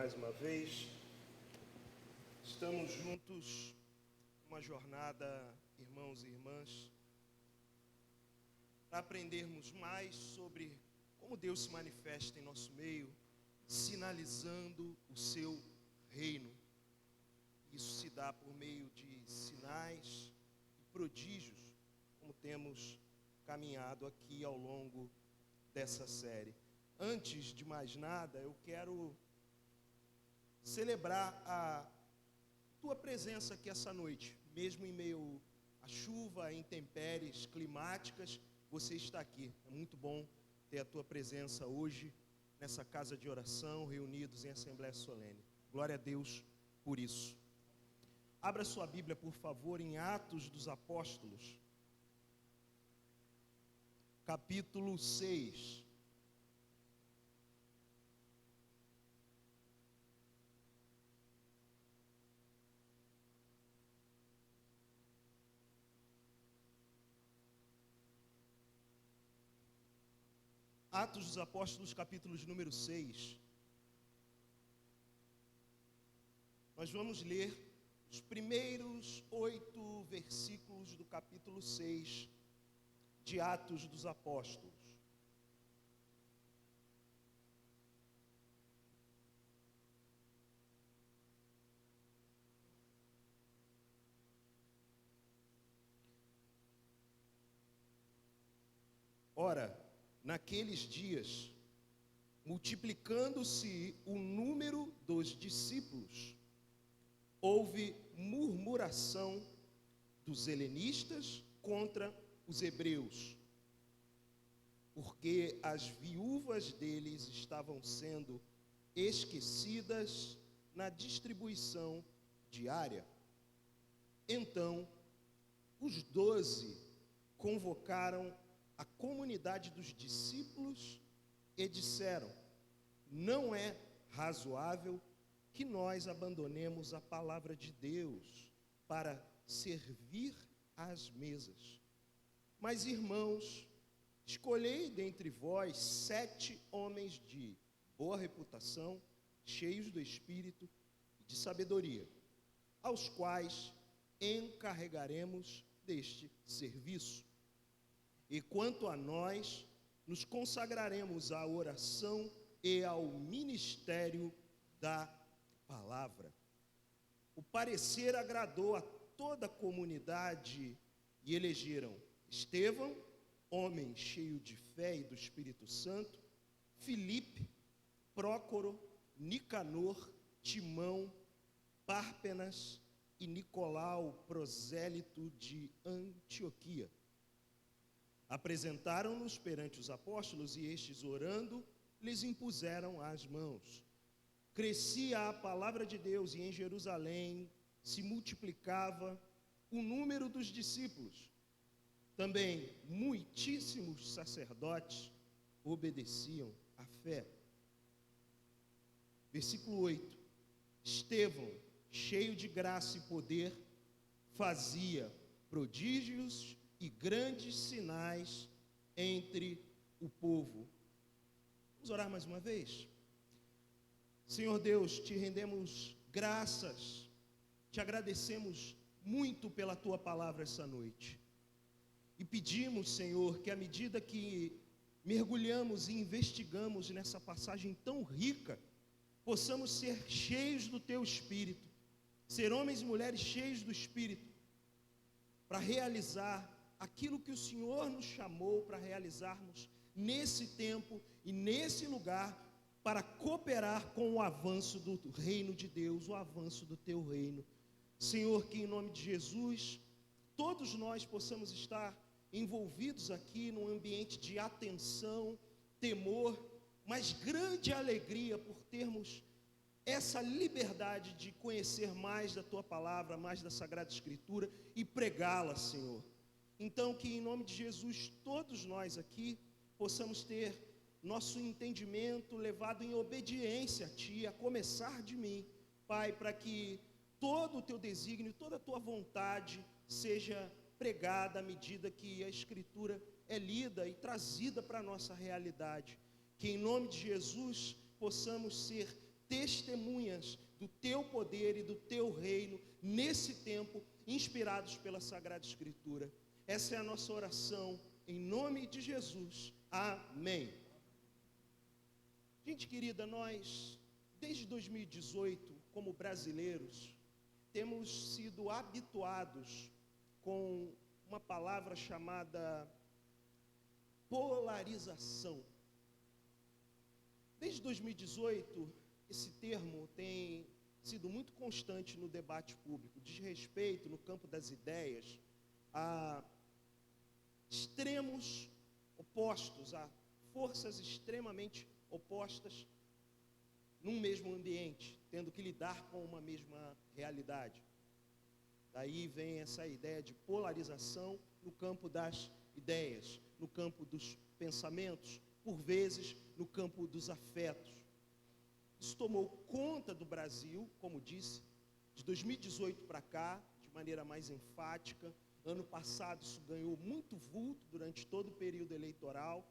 mais uma vez. Estamos juntos numa jornada, irmãos e irmãs, para aprendermos mais sobre como Deus se manifesta em nosso meio, sinalizando o seu reino. Isso se dá por meio de sinais e prodígios, como temos caminhado aqui ao longo dessa série. Antes de mais nada, eu quero celebrar a tua presença aqui essa noite, mesmo em meio à chuva, a intempéries climáticas, você está aqui. É muito bom ter a tua presença hoje nessa casa de oração, reunidos em Assembleia Solene. Glória a Deus por isso. Abra sua Bíblia, por favor, em Atos dos Apóstolos, capítulo 6. Atos dos Apóstolos, capítulo número 6. Nós vamos ler os primeiros 8 versículos do capítulo 6 de Atos dos Apóstolos. Ora, naqueles dias, multiplicando-se o número dos discípulos, houve murmuração dos helenistas contra os hebreus, porque as viúvas deles estavam sendo esquecidas na distribuição diária. Então, os 12 convocaram a comunidade dos discípulos e disseram: não é razoável que nós abandonemos a palavra de Deus para servir às mesas. Mas, irmãos, escolhei dentre vós 7 homens de boa reputação, cheios do Espírito e de sabedoria, aos quais encarregaremos deste serviço. E quanto a nós, nos consagraremos à oração e ao ministério da palavra. O parecer agradou a toda a comunidade e elegeram Estevão, homem cheio de fé e do Espírito Santo, Filipe, Prócoro, Nicanor, Timão, Párpenas e Nicolau, prosélito de Antioquia. Apresentaram-nos perante os apóstolos e estes, orando, lhes impuseram as mãos. Crescia a palavra de Deus e em Jerusalém se multiplicava o número dos discípulos. Também muitíssimos sacerdotes obedeciam à fé. Versículo 8. Estevão, cheio de graça e poder, fazia prodígios e grandes sinais entre o povo. Vamos orar mais uma vez? Senhor Deus, te rendemos graças, te agradecemos muito pela tua palavra essa noite. E pedimos, Senhor, que à medida que mergulhamos e investigamos nessa passagem tão rica, possamos ser cheios do teu Espírito, ser homens e mulheres cheios do Espírito, para realizar aquilo que o Senhor nos chamou para realizarmos nesse tempo e nesse lugar, para cooperar com o avanço do reino de Deus, o avanço do teu reino. Senhor, que em nome de Jesus, todos nós possamos estar envolvidos aqui num ambiente de atenção, temor, mas grande alegria por termos essa liberdade de conhecer mais da tua palavra, mais da Sagrada Escritura e pregá-la, Senhor. Então, que em nome de Jesus, todos nós aqui possamos ter nosso entendimento levado em obediência a Ti, a começar de mim, Pai, para que todo o Teu desígnio, toda a Tua vontade seja pregada à medida que a Escritura é lida e trazida para a nossa realidade. Que em nome de Jesus possamos ser testemunhas do teu poder e do teu reino nesse tempo, inspirados pela Sagrada Escritura. Essa é a nossa oração, em nome de Jesus. Amém. Gente querida, nós, desde 2018, como brasileiros, temos sido habituados com uma palavra chamada polarização. Desde 2018, esse termo tem sido muito constante no debate público, diz respeito, no campo das ideias, a extremos opostos, a forças extremamente opostas num mesmo ambiente, tendo que lidar com uma mesma realidade. Daí vem essa ideia de polarização no campo das ideias, no campo dos pensamentos, por vezes no campo dos afetos. Isso tomou conta do Brasil, como disse, de 2018 para cá, de maneira mais enfática. Ano passado isso ganhou muito vulto durante todo o período eleitoral.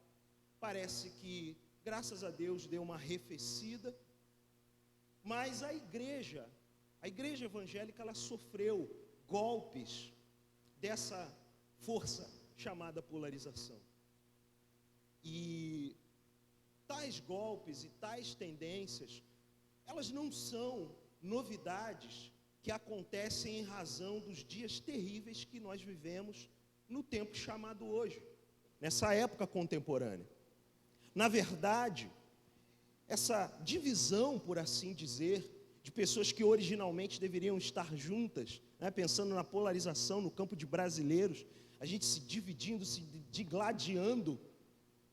Parece que, graças a Deus, deu uma arrefecida. Mas a igreja evangélica, ela sofreu golpes dessa força chamada polarização. E tais golpes e tais tendências, elas não são novidades que acontecem em razão dos dias terríveis que nós vivemos no tempo chamado hoje, nessa época contemporânea. Na verdade, essa divisão, por assim dizer, de pessoas que originalmente deveriam estar juntas, né, pensando na polarização no campo de brasileiros, a gente se dividindo, se digladiando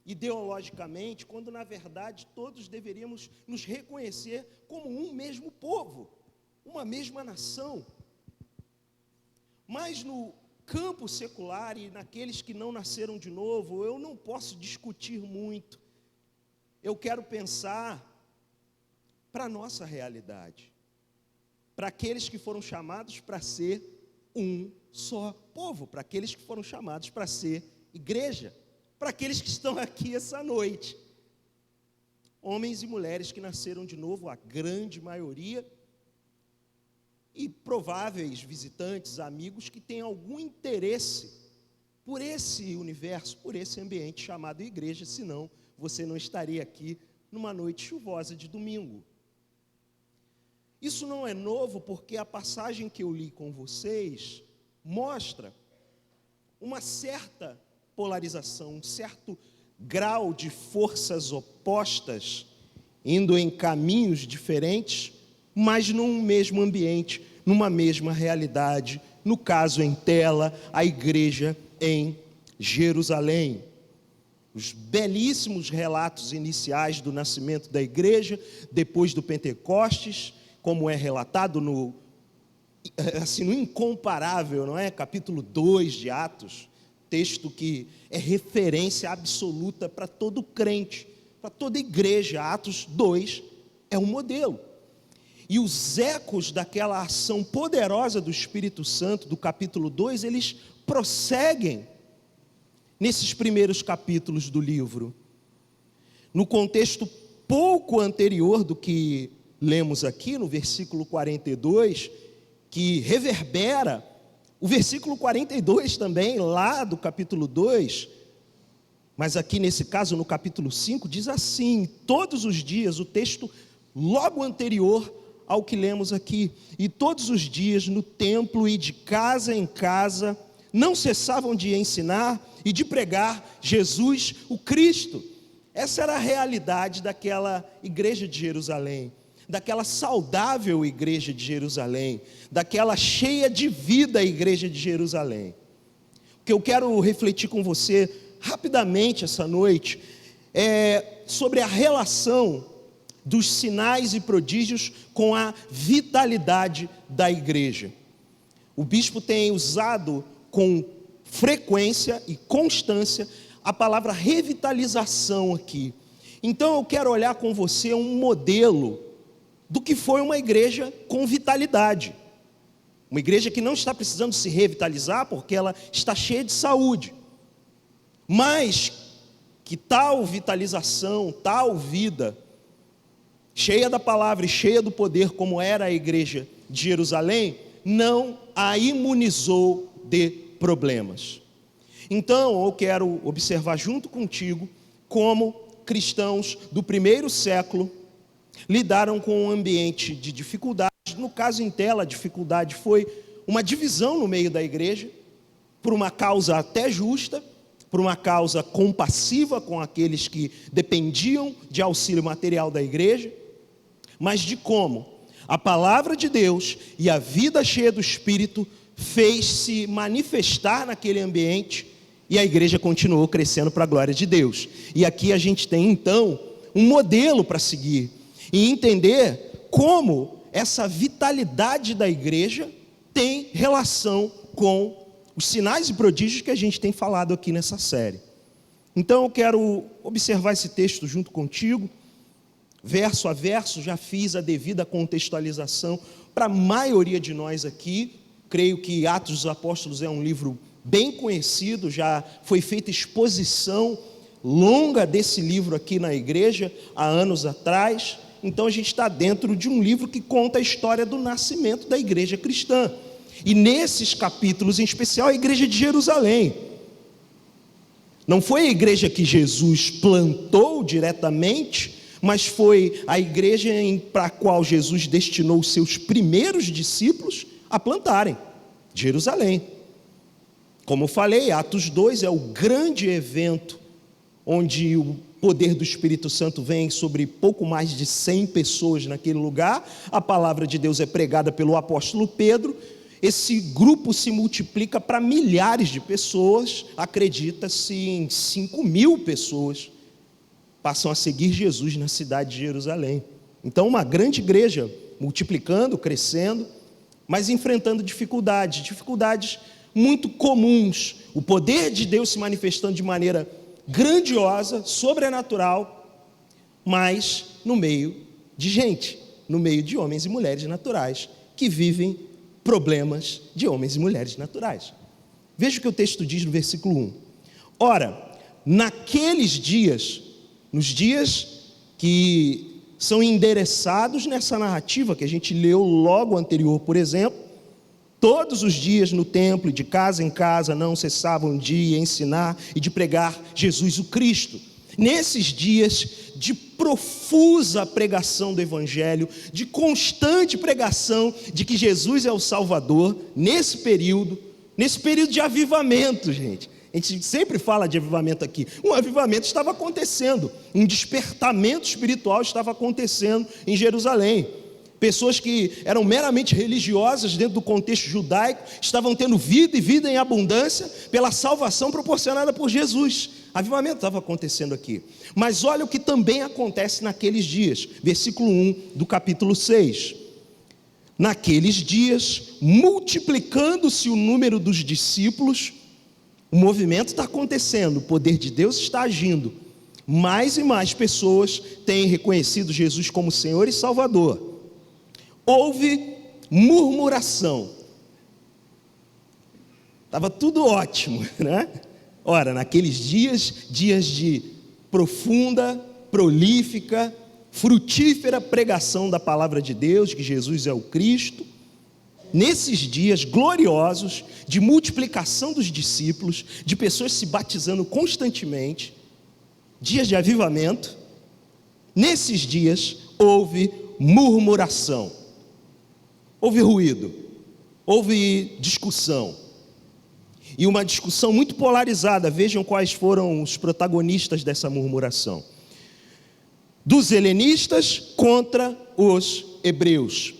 ideologicamente, quando na verdade todos deveríamos nos reconhecer como um mesmo povo, uma mesma nação. Mas no campo secular e naqueles que não nasceram de novo, eu não posso discutir muito. Eu quero pensar para a nossa realidade, para aqueles que foram chamados para ser um só povo, para aqueles que foram chamados para ser igreja, para aqueles que estão aqui essa noite, homens e mulheres que nasceram de novo, a grande maioria, e prováveis visitantes, amigos que têm algum interesse por esse universo, por esse ambiente chamado igreja, senão você não estaria aqui numa noite chuvosa de domingo. Isso não é novo porque a passagem que eu li com vocês mostra uma certa polarização, um certo grau de forças opostas, indo em caminhos diferentes, mas num mesmo ambiente, numa mesma realidade, no caso em tela, a igreja em Jerusalém. Os belíssimos relatos iniciais do nascimento da igreja, depois do Pentecostes, como é relatado no incomparável, não é? Capítulo 2 de Atos, texto que é referência absoluta para todo crente, para toda igreja. Atos 2 é um modelo. E os ecos daquela ação poderosa do Espírito Santo, do capítulo 2, eles prosseguem nesses primeiros capítulos do livro. No contexto pouco anterior do que lemos aqui, no versículo 42, que reverbera o versículo 42 também, lá do capítulo 2, mas aqui nesse caso, no capítulo 5, diz assim, todos os dias, o texto logo anterior ao que lemos aqui, e todos os dias no templo e de casa em casa, não cessavam de ensinar e de pregar Jesus, o Cristo. Essa era a realidade daquela igreja de Jerusalém, daquela saudável igreja de Jerusalém, daquela cheia de vida igreja de Jerusalém. O que eu quero refletir com você rapidamente essa noite é sobre a relação dos sinais e prodígios com a vitalidade da igreja. O bispo tem usado com frequência e constância a palavra revitalização aqui. Então eu quero olhar com você um modelo do que foi uma igreja com vitalidade. Uma igreja que não está precisando se revitalizar porque ela está cheia de saúde. Mas que tal vitalização, tal vida, cheia da palavra e cheia do poder, como era a igreja de Jerusalém, não a imunizou de problemas. Então, eu quero observar junto contigo como cristãos do primeiro século lidaram com um ambiente de dificuldade. No caso em tela, a dificuldade foi uma divisão no meio da igreja, por uma causa até justa, por uma causa compassiva com aqueles que dependiam de auxílio material da igreja, mas de como a palavra de Deus e a vida cheia do Espírito fez-se manifestar naquele ambiente, e a igreja continuou crescendo para a glória de Deus. E aqui a gente tem então um modelo para seguir e entender como essa vitalidade da igreja tem relação com os sinais e prodígios que a gente tem falado aqui nessa série. Então eu quero observar esse texto junto contigo, verso a verso. Já fiz a devida contextualização para a maioria de nós aqui. Creio que Atos dos Apóstolos é um livro bem conhecido, já foi feita exposição longa desse livro aqui na igreja há anos atrás. Então a gente está dentro de um livro que conta a história do nascimento da igreja cristã. E nesses capítulos, em especial, a igreja de Jerusalém. Não foi a igreja que Jesus plantou diretamente, mas foi a igreja para a qual Jesus destinou os seus primeiros discípulos a plantarem, Jerusalém. Como eu falei, Atos 2 é o grande evento onde o poder do Espírito Santo vem sobre pouco mais de 100 pessoas naquele lugar. A palavra de Deus é pregada pelo apóstolo Pedro. Esse grupo se multiplica para milhares de pessoas. Acredita-se em 5.000 pessoas passam a seguir Jesus na cidade de Jerusalém. Então, uma grande igreja multiplicando, crescendo, mas enfrentando dificuldades muito comuns. O poder de Deus se manifestando de maneira grandiosa, sobrenatural, mas no meio de gente, no meio de homens e mulheres naturais, que vivem problemas de homens e mulheres naturais. Veja o que o texto diz no versículo 1. Ora, naqueles dias, nos dias que são endereçados nessa narrativa que a gente leu logo anterior, por exemplo, todos os dias no templo, de casa em casa, não cessavam de ensinar e de pregar Jesus o Cristo. Nesses dias de profusa pregação do Evangelho, de constante pregação de que Jesus é o Salvador, nesse período de avivamento, gente. A gente sempre fala de avivamento aqui. Um avivamento estava acontecendo, um despertamento espiritual estava acontecendo em Jerusalém. Pessoas que eram meramente religiosas dentro do contexto judaico estavam tendo vida e vida em abundância pela salvação proporcionada por Jesus. Avivamento estava acontecendo aqui. Mas olha o que também acontece naqueles dias. Versículo 1 do capítulo 6. Naqueles dias, multiplicando-se o número dos discípulos, o movimento está acontecendo, o poder de Deus está agindo. Mais e mais pessoas têm reconhecido Jesus como Senhor e Salvador. Houve murmuração. Estava tudo ótimo, né? Ora, naqueles dias de profunda, prolífica, frutífera pregação da palavra de Deus, que Jesus é o Cristo, nesses dias gloriosos de multiplicação dos discípulos, de pessoas se batizando constantemente, dias de avivamento, nesses dias houve murmuração. Houve ruído, houve discussão, e uma discussão muito polarizada. Vejam quais foram os protagonistas dessa murmuração: dos helenistas contra os hebreus,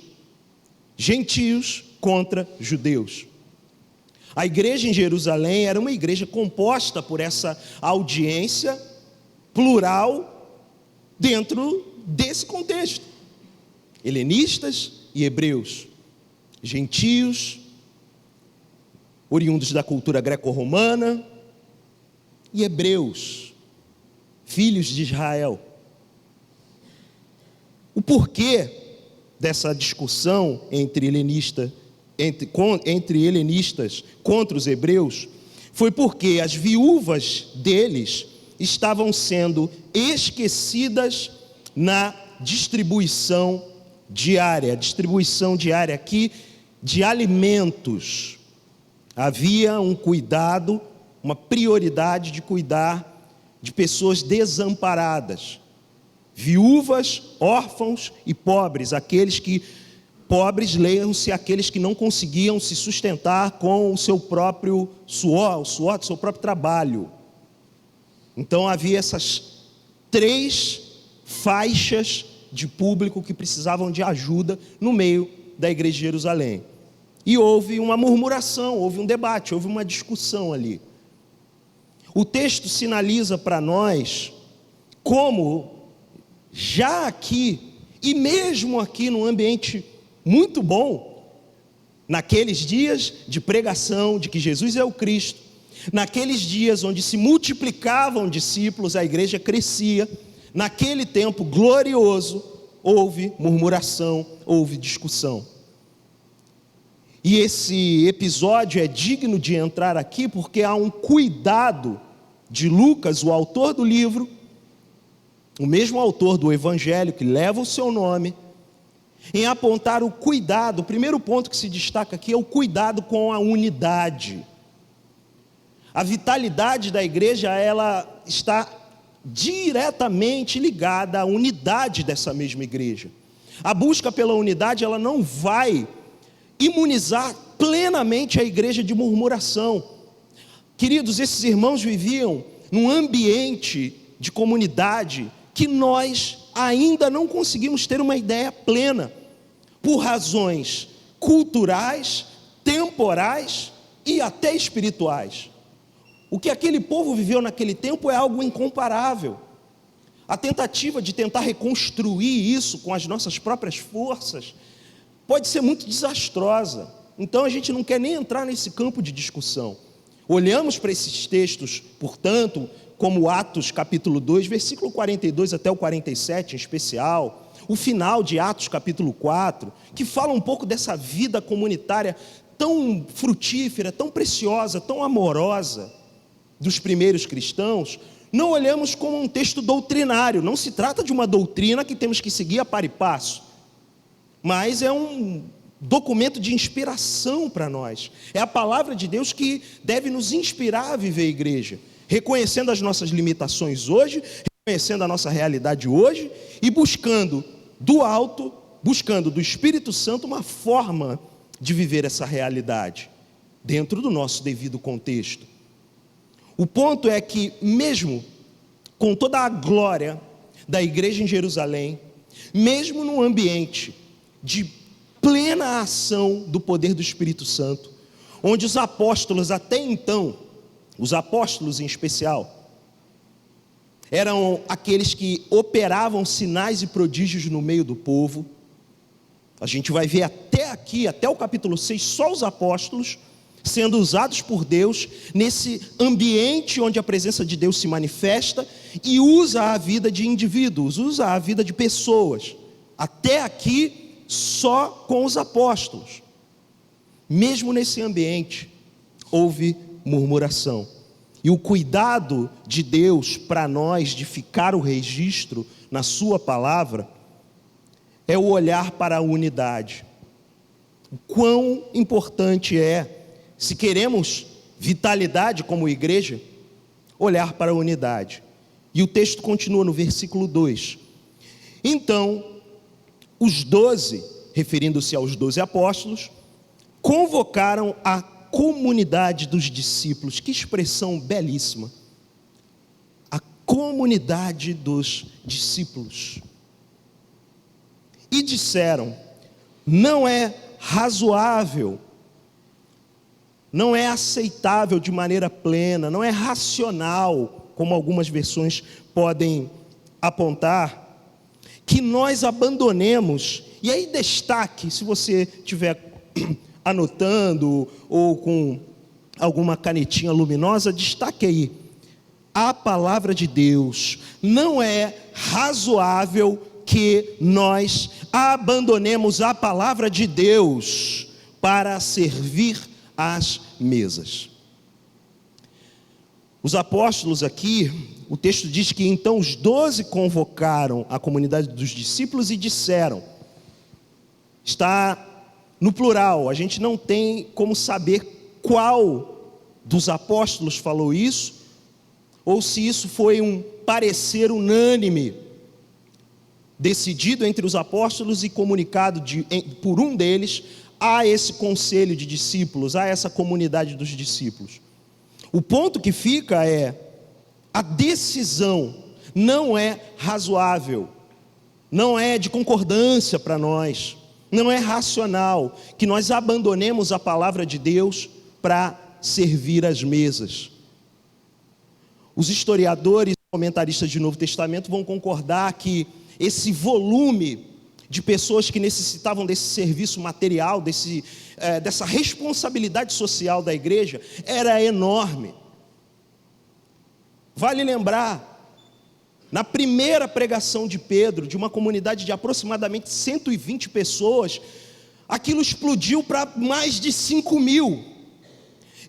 gentios contra judeus. A igreja em Jerusalém era uma igreja composta por essa audiência plural dentro desse contexto: helenistas e hebreus, gentios, oriundos da cultura greco-romana, e hebreus, filhos de Israel. O porquê dessa discussão entre helenistas contra os hebreus foi porque as viúvas deles estavam sendo esquecidas na distribuição diária aqui de alimentos. Havia um cuidado, uma prioridade de cuidar de pessoas desamparadas, viúvas, órfãos e pobres, pobres, leiam-se aqueles que não conseguiam se sustentar com o seu próprio suor, o suor do seu próprio trabalho. Então havia essas 3 faixas de público que precisavam de ajuda no meio da igreja de Jerusalém. E houve uma murmuração, houve um debate, houve uma discussão ali. O texto sinaliza para nós como já aqui, e mesmo aqui num ambiente muito bom, naqueles dias de pregação de que Jesus é o Cristo, naqueles dias onde se multiplicavam discípulos, a igreja crescia, naquele tempo glorioso, houve murmuração, houve discussão. E esse episódio é digno de entrar aqui porque há um cuidado de Lucas, o autor do livro, o mesmo autor do evangelho que leva o seu nome, em apontar o cuidado. O primeiro ponto que se destaca aqui é o cuidado com a unidade. A vitalidade da igreja, ela está diretamente ligada à unidade dessa mesma igreja. A busca pela unidade, ela não vai imunizar plenamente a igreja de murmuração. Queridos, esses irmãos viviam num ambiente de comunidade que nós ainda não conseguimos ter uma ideia plena, por razões culturais, temporais e até espirituais. O que aquele povo viveu naquele tempo é algo incomparável. A tentativa de tentar reconstruir isso com as nossas próprias forças pode ser muito desastrosa. Então a gente não quer nem entrar nesse campo de discussão. Olhamos para esses textos, portanto, como Atos capítulo 2, versículo 42 até o 47 em especial, o final de Atos capítulo 4, que fala um pouco dessa vida comunitária tão frutífera, tão preciosa, tão amorosa dos primeiros cristãos. Não olhamos como um texto doutrinário, não se trata de uma doutrina que temos que seguir a par e passo, mas é um documento de inspiração para nós. É a palavra de Deus que deve nos inspirar a viver a igreja, reconhecendo as nossas limitações hoje, reconhecendo a nossa realidade hoje e buscando do alto, buscando do Espírito Santo uma forma de viver essa realidade dentro do nosso devido contexto. O ponto é que, mesmo com toda a glória da igreja em Jerusalém, mesmo num ambiente de plena ação do poder do Espírito Santo, onde os apóstolos até então, os apóstolos em especial, eram aqueles que operavam sinais e prodígios no meio do povo. A gente vai ver até aqui, até o capítulo 6, só os apóstolos sendo usados por Deus nesse ambiente onde a presença de Deus se manifesta e usa a vida de indivíduos, usa a vida de pessoas. Até aqui, só com os apóstolos. Mesmo nesse ambiente, houve murmuração. E o cuidado de Deus para nós de ficar o registro na sua palavra é o olhar para a unidade. O quão importante é, se queremos vitalidade como igreja, olhar para a unidade. E o texto continua no versículo 2. Então, os 12, referindo-se aos 12 apóstolos, convocaram a comunidade dos discípulos. Que expressão belíssima! A comunidade dos discípulos. E disseram: não é razoável, não é aceitável de maneira plena, não é racional, como algumas versões podem apontar, que nós abandonemos. E aí destaque, se você estiver anotando ou com alguma canetinha luminosa, destaque aí: a palavra de Deus. Não é razoável que nós abandonemos a palavra de Deus para servir às mesas. Os apóstolos aqui, o texto diz que então os 12 convocaram a comunidade dos discípulos e disseram, está no plural, a gente não tem como saber qual dos apóstolos falou isso, ou se isso foi um parecer unânime, decidido entre os apóstolos e comunicado por um deles a esse conselho de discípulos, a essa comunidade dos discípulos. O ponto que fica é, a decisão não é razoável, não é de concordância para nós, não é racional que nós abandonemos a palavra de Deus para servir as mesas. Os historiadores e comentaristas do Novo Testamento vão concordar que esse volume de pessoas que necessitavam desse serviço material, dessa responsabilidade social da igreja, era enorme. Vale lembrar, na primeira pregação de Pedro, de uma comunidade de aproximadamente 120 pessoas, aquilo explodiu para mais de 5.000.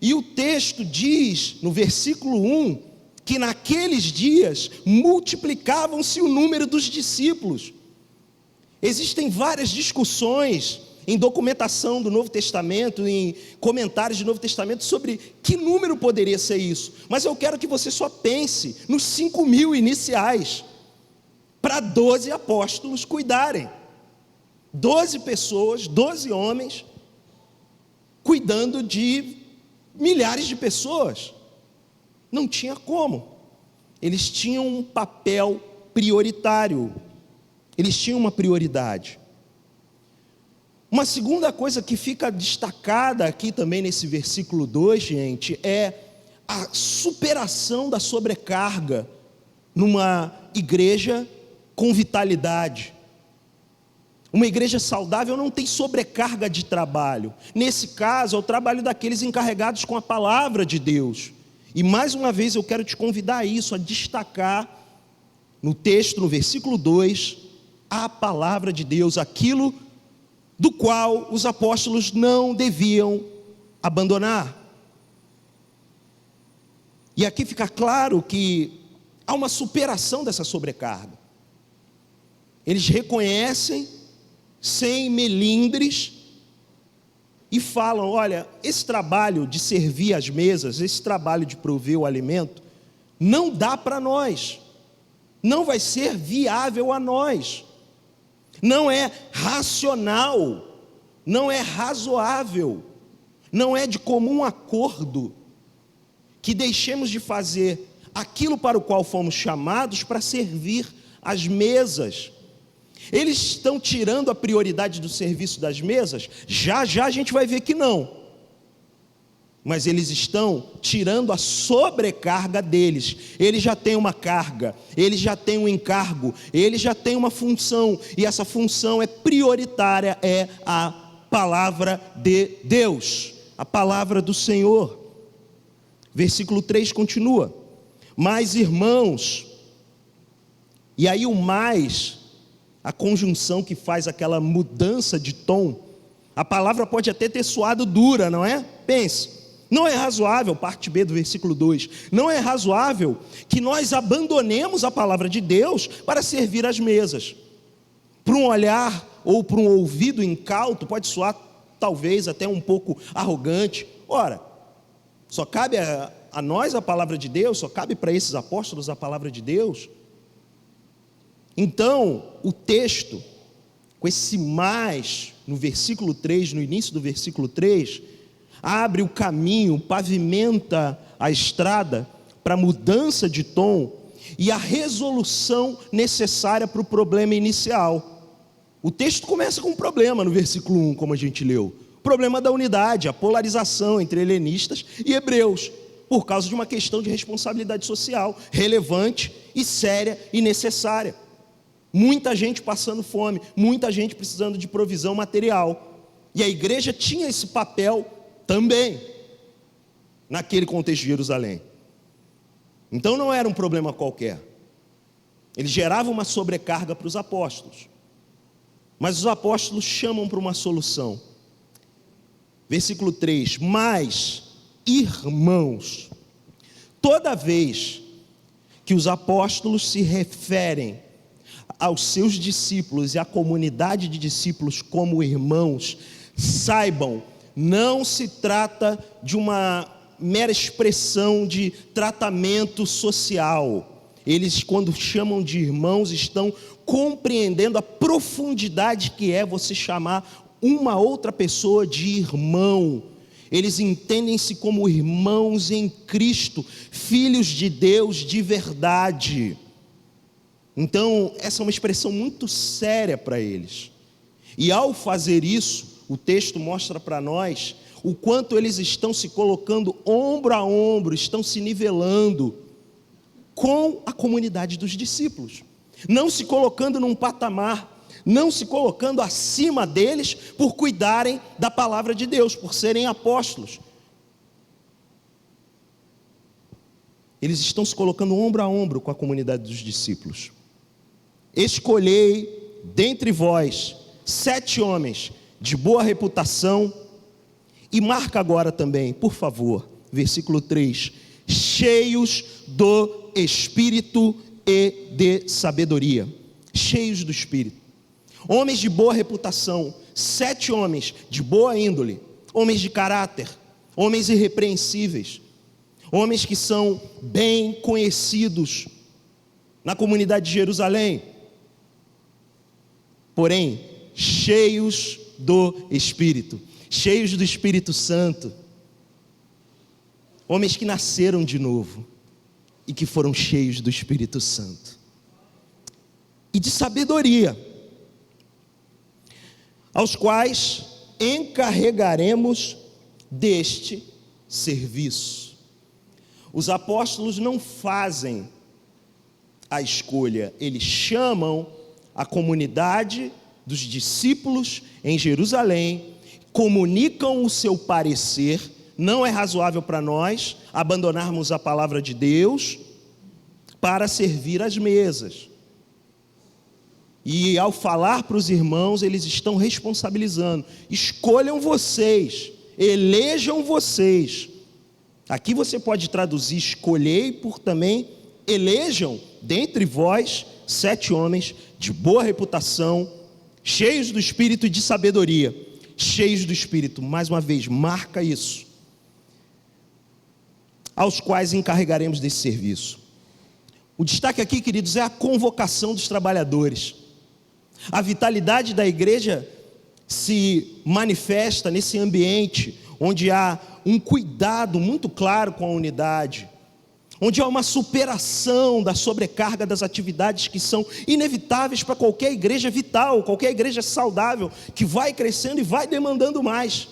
E o texto diz, no versículo 1, que naqueles dias multiplicavam-se o número dos discípulos. Existem várias discussões em documentação do Novo Testamento, em comentários do Novo Testamento, sobre que número poderia ser isso. Mas eu quero que você só pense nos 5.000 iniciais, para 12 apóstolos cuidarem. 12 pessoas, 12 homens, cuidando de milhares de pessoas. Não tinha como. Eles tinham um papel prioritário. Eles tinham uma prioridade. Uma segunda coisa que fica destacada aqui também nesse versículo 2, gente, é a superação da sobrecarga numa igreja com vitalidade. Uma igreja saudável não tem sobrecarga de trabalho. Nesse caso, é o trabalho daqueles encarregados com a palavra de Deus. E mais uma vez eu quero te convidar a isso, a destacar no texto, no versículo 2, a palavra de Deus, aquilo do qual os apóstolos não deviam abandonar. E aqui fica claro que há uma superação dessa sobrecarga. Eles reconhecem, sem melindres, e falam, olha, esse trabalho de servir as mesas, esse trabalho de prover o alimento, não dá para nós, não vai ser viável a nós. Não é racional, não é razoável, não é de comum acordo que deixemos de fazer aquilo para o qual fomos chamados para servir as mesas. Eles estão tirando a prioridade do serviço das mesas? Já a gente vai ver que não. Mas eles estão tirando a sobrecarga deles. Eles já têm uma carga, eles já têm um encargo, eles já têm uma função, e essa função é prioritária, é a palavra de Deus, a palavra do Senhor. Versículo 3 continua, mas irmãos, e aí o mais, a conjunção que faz aquela mudança de tom, a palavra pode até ter soado dura, não é? Pense. Não é razoável, parte B do versículo 2, não é razoável que nós abandonemos a palavra de Deus para servir as mesas. Para um olhar ou para um ouvido incauto, pode soar talvez até um pouco arrogante. Ora, só cabe a nós a palavra de Deus, só cabe para esses apóstolos a palavra de Deus. Então, o texto, com esse mais no versículo 3, no início do versículo 3, abre o caminho, pavimenta a estrada para a mudança de tom e a resolução necessária para o problema inicial. O texto começa com um problema no versículo 1, como a gente leu. O problema da unidade, a polarização entre helenistas e hebreus, por causa de uma questão de responsabilidade social relevante e séria e necessária. Muita gente passando fome, muita gente precisando de provisão material. E a igreja tinha esse papel também, naquele contexto de Jerusalém. Então não era um problema qualquer. Ele gerava uma sobrecarga para os apóstolos. Mas os apóstolos chamam para uma solução. Versículo 3, mas, irmãos, toda vez que os apóstolos se referem aos seus discípulos e à comunidade de discípulos como irmãos, saibam, não se trata de uma mera expressão de tratamento social. Eles, quando chamam de irmãos, estão compreendendo a profundidade que é você chamar uma outra pessoa de irmão. Eles entendem-se como irmãos em Cristo, filhos de Deus de verdade. Então, essa é uma expressão muito séria para eles. E ao fazer isso, o texto mostra para nós o quanto eles estão se colocando ombro a ombro, estão se nivelando com a comunidade dos discípulos. Não se colocando num patamar, não se colocando acima deles por cuidarem da palavra de Deus, por serem apóstolos. Eles estão se colocando ombro a ombro com a comunidade dos discípulos. Escolhei dentre vós 7 homens de boa reputação, e marca agora também, por favor, versículo 3, cheios do Espírito e de sabedoria. Cheios do Espírito. Homens de boa reputação, 7 homens de boa índole, homens de caráter, homens irrepreensíveis, homens que são bem conhecidos na comunidade de Jerusalém, porém, cheios do Espírito, cheios do Espírito Santo, homens que nasceram de novo e que foram cheios do Espírito Santo e de sabedoria, aos quais encarregaremos deste serviço. Os apóstolos não fazem a escolha, eles chamam a comunidade dos discípulos em Jerusalém, comunicam o seu parecer. Não é razoável para nós abandonarmos a palavra de Deus para servir às mesas. E ao falar para os irmãos, eles estão responsabilizando. Escolham vocês, elejam vocês. Aqui você pode traduzir escolhei por também elejam dentre vós 7 homens de boa reputação, cheios do Espírito e de sabedoria. Cheios do Espírito, mais uma vez, marca isso. Aos quais encarregaremos desse serviço. O destaque aqui, queridos, é a convocação dos trabalhadores. A vitalidade da igreja se manifesta nesse ambiente onde há um cuidado muito claro com a unidade, onde há uma superação da sobrecarga das atividades que são inevitáveis para qualquer igreja vital, qualquer igreja saudável, que vai crescendo e vai demandando mais.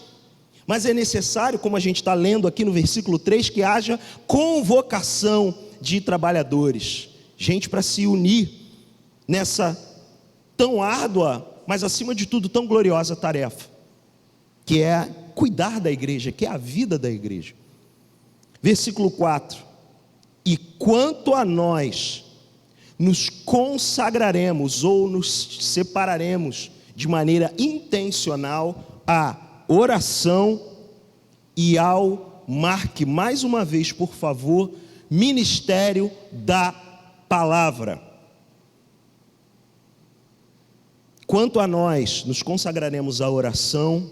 Mas é necessário, como a gente está lendo aqui no versículo 3, que haja convocação de trabalhadores, gente para se unir nessa tão árdua, mas acima de tudo tão gloriosa tarefa, que é cuidar da igreja, que é a vida da igreja. Versículo 4, e quanto a nós, nos consagraremos ou nos separaremos de maneira intencional à oração e ao, marque mais uma vez por favor, ministério da palavra. Quanto a nós, nos consagraremos à oração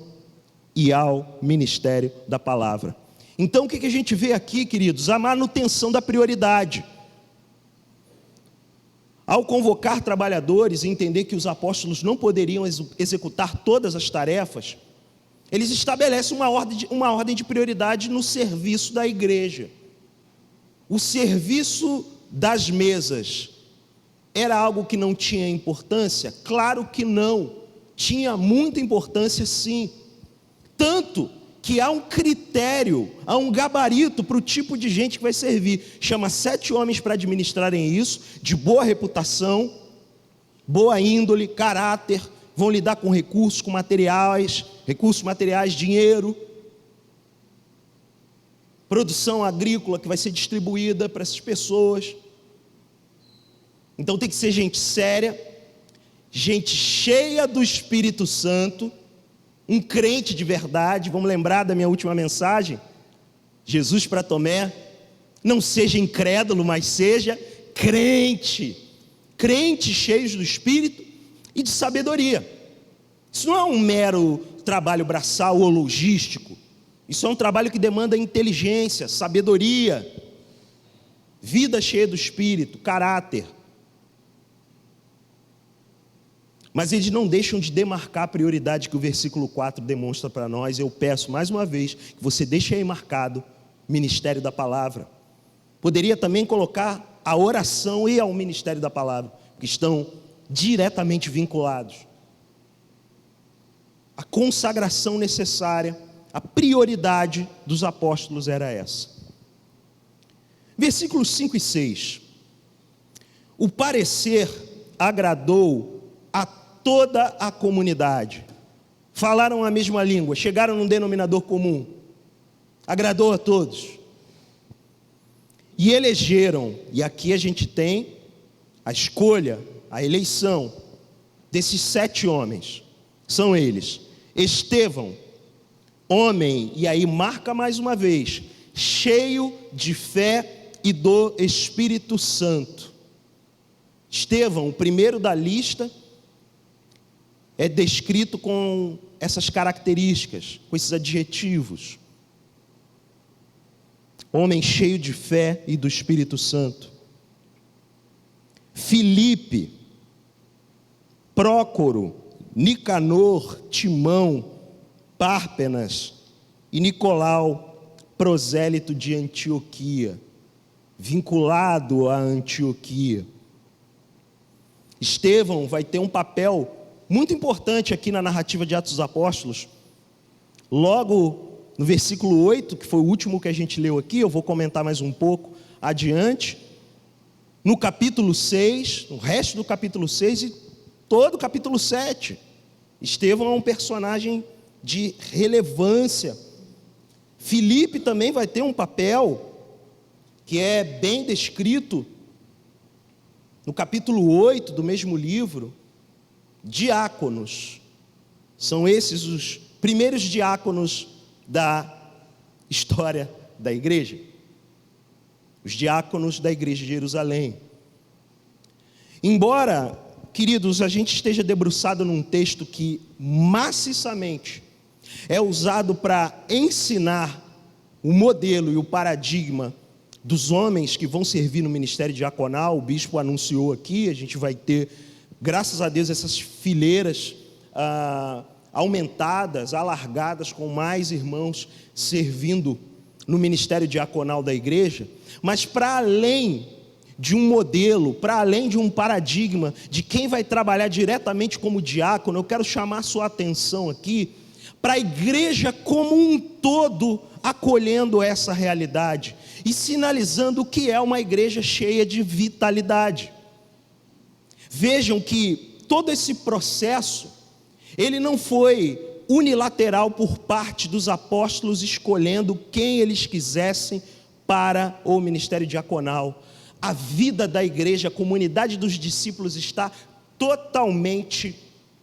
e ao ministério da palavra. Então o que a gente vê aqui, queridos? A manutenção da prioridade. Ao convocar trabalhadores e entender que os apóstolos não poderiam executar todas as tarefas, eles estabelecem uma ordem de prioridade no serviço da igreja. O serviço das mesas era algo que não tinha importância? Claro que não. Tinha muita importância, sim. Tanto que há um critério, há um gabarito para o tipo de gente que vai servir. Chama 7 homens para administrarem isso, de boa reputação, boa índole, caráter, vão lidar com recursos materiais, dinheiro, produção agrícola que vai ser distribuída para essas pessoas. Então tem que ser gente séria, gente cheia do Espírito Santo, um crente de verdade. Vamos lembrar da minha última mensagem? Jesus para Tomé, Não seja incrédulo, mas seja crente. Crente cheios do Espírito e de sabedoria. Isso não é um mero trabalho braçal ou logístico. Isso é um trabalho que demanda inteligência, sabedoria, vida cheia do Espírito, caráter. Mas eles não deixam de demarcar a prioridade que o versículo 4 demonstra para nós. Eu peço mais uma vez que você deixe aí marcado ministério da palavra. Poderia também colocar a oração e ao ministério da palavra, que estão diretamente vinculados. A consagração necessária, a prioridade dos apóstolos era essa. Versículos 5 e 6. O parecer agradou a toda a comunidade. Falaram a mesma língua, chegaram num denominador comum. Agradou a todos. E elegeram, e aqui a gente tem a escolha, a eleição desses 7 homens. São eles: Estevão, homem, e aí marca mais uma vez, cheio de fé e do Espírito Santo. Estevão, o primeiro da lista, é descrito com essas características, com esses adjetivos. Homem cheio de fé e do Espírito Santo. Filipe, Prócoro, Nicanor, Timão, Párpenas e Nicolau, prosélito de Antioquia, vinculado a Antioquia. Estevão vai ter um papel muito importante aqui na narrativa de Atos dos Apóstolos. Logo no versículo 8, que foi o último que a gente leu aqui, eu vou comentar mais um pouco adiante. No capítulo 6, o resto do capítulo 6 e todo o capítulo 7. Estevão é um personagem de relevância. Filipe também vai ter um papel que é bem descrito no capítulo 8 do mesmo livro. Diáconos. São esses os primeiros diáconos da história da igreja. Os diáconos da igreja de Jerusalém. Embora, queridos, a gente esteja debruçado num texto que maciçamente é usado para ensinar o modelo e o paradigma dos homens que vão servir no ministério diaconal, o bispo anunciou aqui, a gente vai ter, graças a Deus, essas fileiras aumentadas, alargadas, com mais irmãos servindo no ministério diaconal da igreja. Mas para além de um modelo, para além de um paradigma de quem vai trabalhar diretamente como diácono, eu quero chamar a sua atenção aqui para a igreja como um todo, acolhendo essa realidade e sinalizando o que é uma igreja cheia de vitalidade. Vejam que todo esse processo, ele não foi unilateral por parte dos apóstolos escolhendo quem eles quisessem para o ministério diaconal. A vida da igreja, a comunidade dos discípulos está totalmente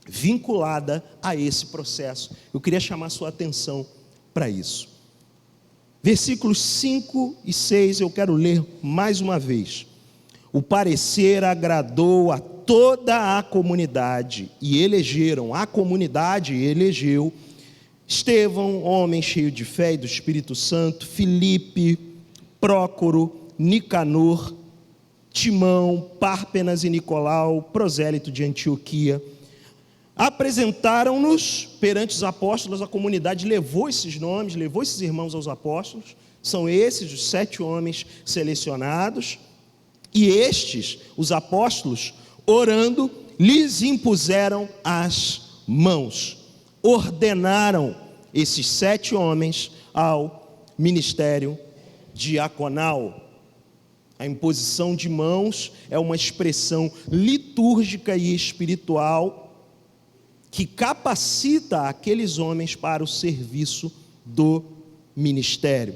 vinculada a esse processo. Eu queria chamar a sua atenção para isso. Versículos 5 e 6 eu quero ler mais uma vez. O parecer agradou a toda a comunidade e elegeram, a comunidade elegeu Estevão, homem cheio de fé e do Espírito Santo, Filipe, Prócoro, Nicanor, Timão, Párpenas e Nicolau, prosélito de Antioquia. Apresentaram-nos perante os apóstolos, a comunidade levou esses nomes, levou esses irmãos aos apóstolos. São esses os 7 homens selecionados. E estes, os apóstolos, orando, lhes impuseram as mãos. Ordenaram esses 7 homens ao ministério diaconal. A imposição de mãos é uma expressão litúrgica e espiritual que capacita aqueles homens para o serviço do ministério.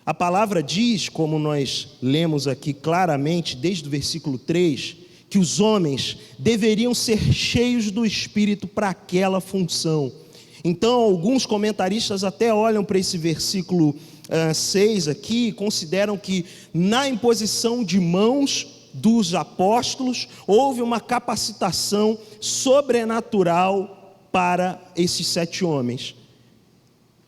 A palavra diz, como nós lemos aqui claramente, desde o versículo 3, que os homens deveriam ser cheios do Espírito para aquela função. Então, alguns comentaristas até olham para esse versículo 6 aqui consideram que na imposição de mãos dos apóstolos houve uma capacitação sobrenatural para esses 7 homens.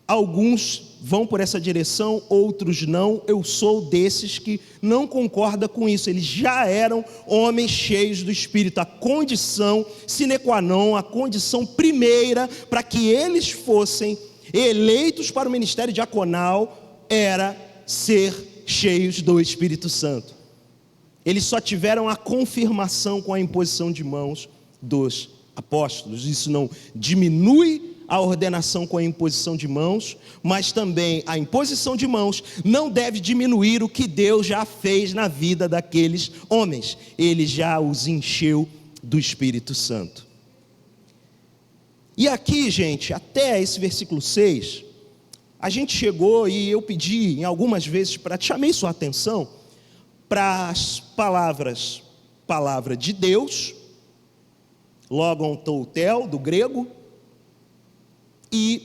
Alguns vão por essa direção, outros não. Eu sou desses que não concorda com isso. Eles já eram homens cheios do Espírito. A condição sine qua non, a condição primeira para que eles fossem eleitos para o ministério diaconal era ser cheios do Espírito Santo. Eles só tiveram a confirmação com a imposição de mãos dos apóstolos. Isso não diminui a ordenação com a imposição de mãos, mas também a imposição de mãos não deve diminuir o que Deus já fez na vida daqueles homens. Ele já os encheu do Espírito Santo. E aqui, gente, até esse versículo 6, a gente chegou e eu pedi em algumas vezes, chamei sua atenção para as palavras, palavra de Deus, logon toutel, do grego, e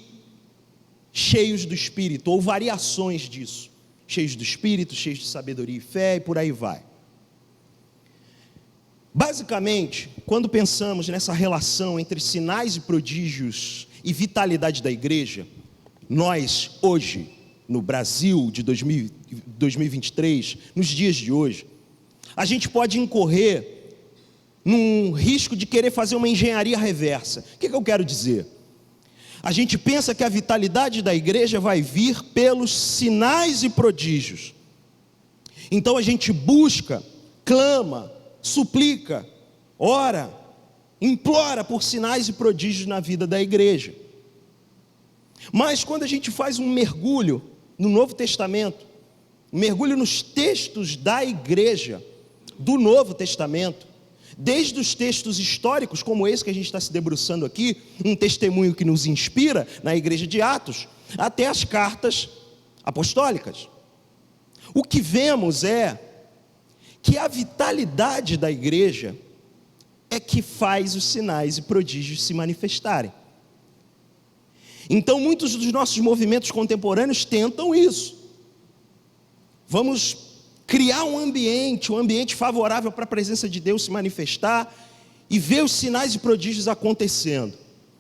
cheios do Espírito, ou variações disso, cheios do Espírito, cheios de sabedoria e fé, e por aí vai. Basicamente, quando pensamos nessa relação entre sinais e prodígios e vitalidade da igreja, nós hoje, no Brasil de 2023, nos dias de hoje, a gente pode incorrer num risco de querer fazer uma engenharia reversa. O que eu quero dizer? A gente pensa que a vitalidade da igreja vai vir pelos sinais e prodígios. Então a gente busca, clama, suplica, ora, implora por sinais e prodígios na vida da igreja. Mas quando a gente faz um mergulho no Novo Testamento, um mergulho nos textos da igreja, do Novo Testamento, desde os textos históricos, como esse que a gente está se debruçando aqui, um testemunho que nos inspira na igreja de Atos, até as cartas apostólicas. O que vemos é que a vitalidade da igreja é que faz os sinais e prodígios se manifestarem. Então, muitos dos nossos movimentos contemporâneos tentam isso. Vamos criar um ambiente favorável para a presença de Deus se manifestar e ver os sinais e prodígios acontecendo.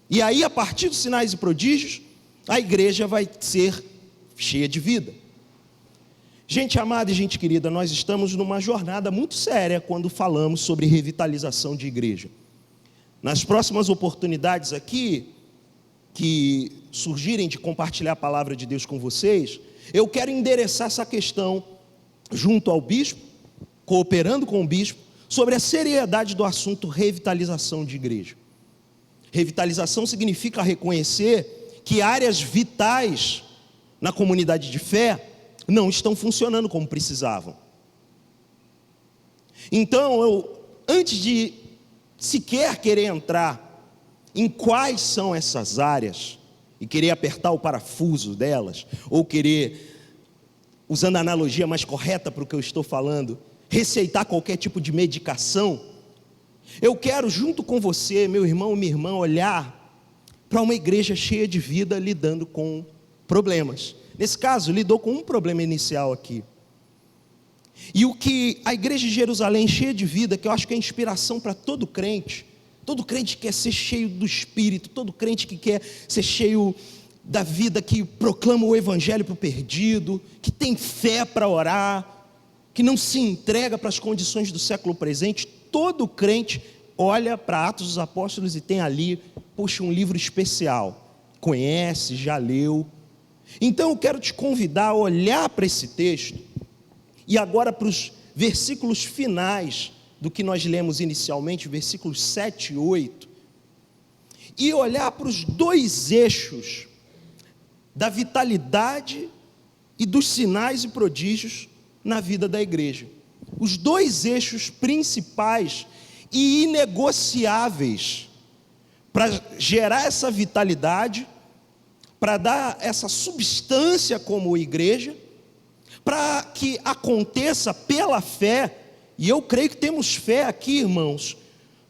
E aí, a partir dos sinais e prodígios, a igreja vai ser cheia de vida. Gente amada e gente querida, nós estamos numa jornada muito séria quando falamos sobre revitalização de igreja. Nas próximas oportunidades aqui, que surgirem de compartilhar a palavra de Deus com vocês, eu quero endereçar essa questão junto ao bispo, cooperando com o bispo, sobre a seriedade do assunto revitalização de igreja. Revitalização significa reconhecer que áreas vitais na comunidade de fé não estão funcionando como precisavam. Então, antes de sequer querer entrar em quais são essas áreas, e querer apertar o parafuso delas, ou querer, usando a analogia mais correta para o que eu estou falando, receitar qualquer tipo de medicação, eu quero, junto com você, meu irmão, minha irmã, olhar para uma igreja cheia de vida, lidando com problemas. Nesse caso, lidou com um problema inicial aqui. E o que a igreja de Jerusalém, cheia de vida, que eu acho que é inspiração para todo crente que quer ser cheio do Espírito, todo crente que quer ser cheio da vida, que proclama o Evangelho para o perdido, que tem fé para orar, que não se entrega para as condições do século presente, todo crente olha para Atos dos Apóstolos e tem ali, poxa, um livro especial, conhece, já leu. Então eu quero te convidar a olhar para esse texto, e agora para os versículos finais do que nós lemos inicialmente, versículos 7 e 8, e olhar para os dois eixos da vitalidade e dos sinais e prodígios na vida da igreja. Os dois eixos principais e inegociáveis para gerar essa vitalidade, para dar essa substância como igreja, para que aconteça pela fé, e eu creio que temos fé aqui, irmãos,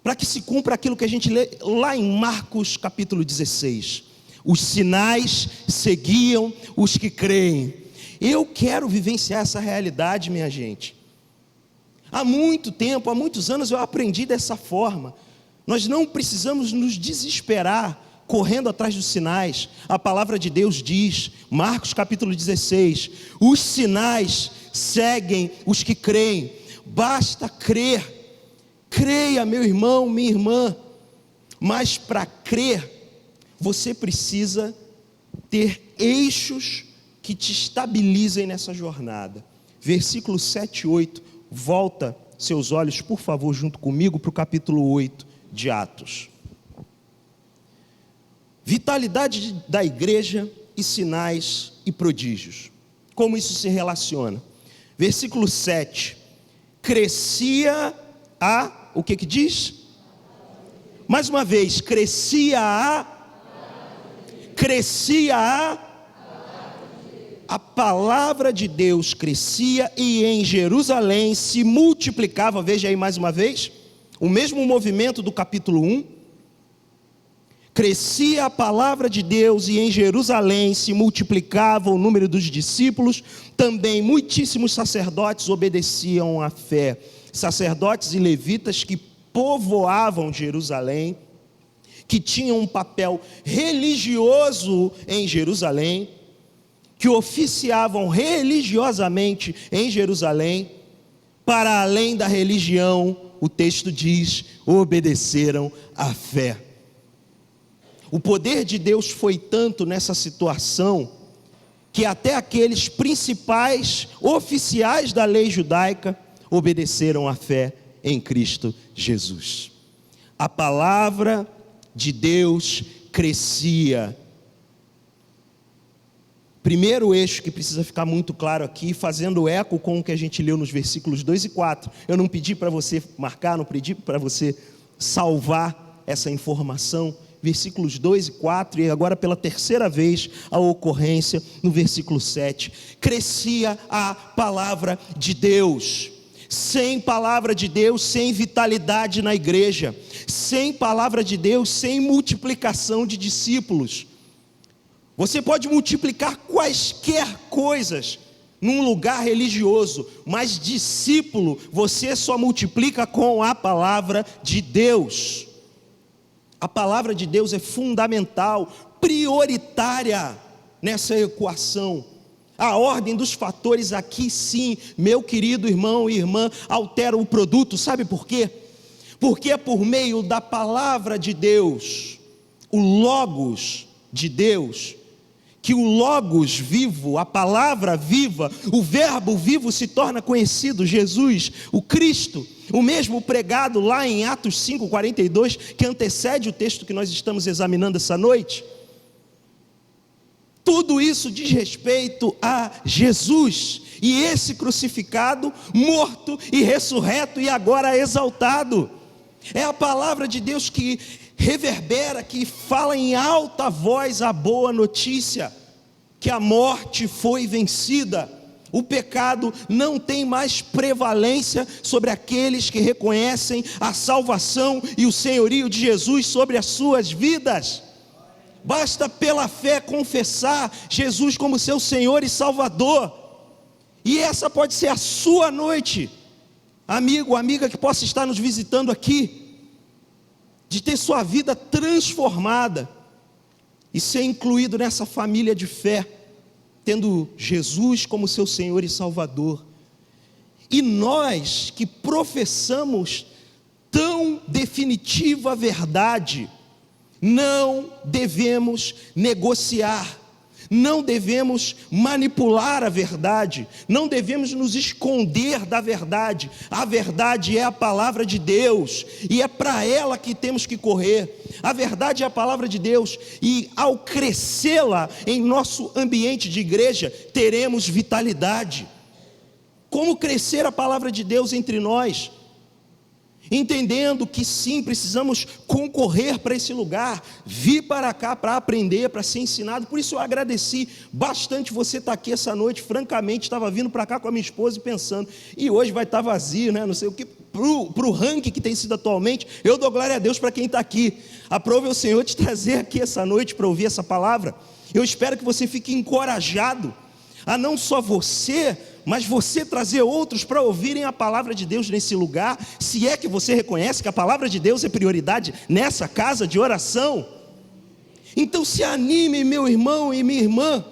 para que se cumpra aquilo que a gente lê lá em Marcos capítulo 16. Os sinais seguiam os que creem. Eu quero vivenciar essa realidade, minha gente. Há muito tempo, há muitos anos eu aprendi dessa forma. Nós não precisamos nos desesperar correndo atrás dos sinais. A palavra de Deus diz, Marcos capítulo 16, os sinais seguem os que creem. Basta crer. Creia, meu irmão, minha irmã. Mas para crer, você precisa ter eixos que te estabilizem nessa jornada. Versículo 7 e 8, volta seus olhos, por favor, junto comigo para o capítulo 8 de Atos. Vitalidade da igreja e sinais e prodígios. Como isso se relaciona? Versículo 7, crescia o que diz? Mais uma vez, crescia a palavra de Deus crescia e em Jerusalém se multiplicava. Veja aí mais uma vez, o mesmo movimento do capítulo 1. Crescia a palavra de Deus e em Jerusalém se multiplicava o número dos discípulos. Também muitíssimos sacerdotes obedeciam à fé. Sacerdotes e levitas que povoavam Jerusalém, que tinham um papel religioso em Jerusalém, que oficiavam religiosamente em Jerusalém, para além da religião, o texto diz, obedeceram à fé. O poder de Deus foi tanto nessa situação, que até aqueles principais oficiais da lei judaica obedeceram à fé em Cristo Jesus. A palavra de Deus crescia. Primeiro eixo que precisa ficar muito claro aqui, fazendo eco com o que a gente leu nos versículos 2 e 4. Eu não pedi para você marcar, não pedi para você salvar essa informação. Versículos 2 e 4, e agora pela terceira vez a ocorrência no versículo 7. Crescia a palavra de Deus. Sem palavra de Deus, sem vitalidade na igreja. Sem palavra de Deus, sem multiplicação de discípulos. Você pode multiplicar quaisquer coisas num lugar religioso, mas discípulo você só multiplica com a palavra de Deus. A palavra de Deus é fundamental, prioritária nessa equação. A ordem dos fatores aqui sim, meu querido irmão e irmã, altera o produto. Sabe por quê? Porque é por meio da palavra de Deus, o Logos de Deus, que o Logos vivo, a palavra viva, o verbo vivo se torna conhecido, Jesus, o Cristo, o mesmo pregado lá em Atos 5:42, que antecede o texto que nós estamos examinando essa noite. Tudo isso diz respeito a Jesus, e esse crucificado, morto e ressurreto e agora exaltado. É a palavra de Deus que reverbera, que fala em alta voz a boa notícia, que a morte foi vencida. O pecado não tem mais prevalência sobre aqueles que reconhecem a salvação e o senhorio de Jesus sobre as suas vidas. Basta pela fé confessar Jesus como seu Senhor e Salvador. E essa pode ser a sua noite, amigo, amiga que possa estar nos visitando aqui, de ter sua vida transformada e ser incluído nessa família de fé, tendo Jesus como seu Senhor e Salvador. E nós que professamos tão definitiva verdade, não devemos negociar, não devemos manipular a verdade, não devemos nos esconder da verdade. A verdade é a palavra de Deus, e é para ela que temos que correr. A verdade é a palavra de Deus, e ao crescê-la em nosso ambiente de igreja, teremos vitalidade. Como crescer a palavra de Deus entre nós? Entendendo que sim, precisamos concorrer para esse lugar, vir para cá para aprender, para ser ensinado. Por isso eu agradeci bastante você estar aqui essa noite. Francamente, estava vindo para cá com a minha esposa e pensando, e hoje vai estar vazio, né? Não sei o que, para o ranking que tem sido atualmente. Eu dou glória a Deus para quem está aqui. Aprove o Senhor te trazer aqui essa noite para ouvir essa palavra. Eu espero que você fique encorajado a não só você, mas você trazer outros para ouvirem a palavra de Deus nesse lugar, se é que você reconhece que a palavra de Deus é prioridade nessa casa de oração. Então se anime, meu irmão e minha irmã,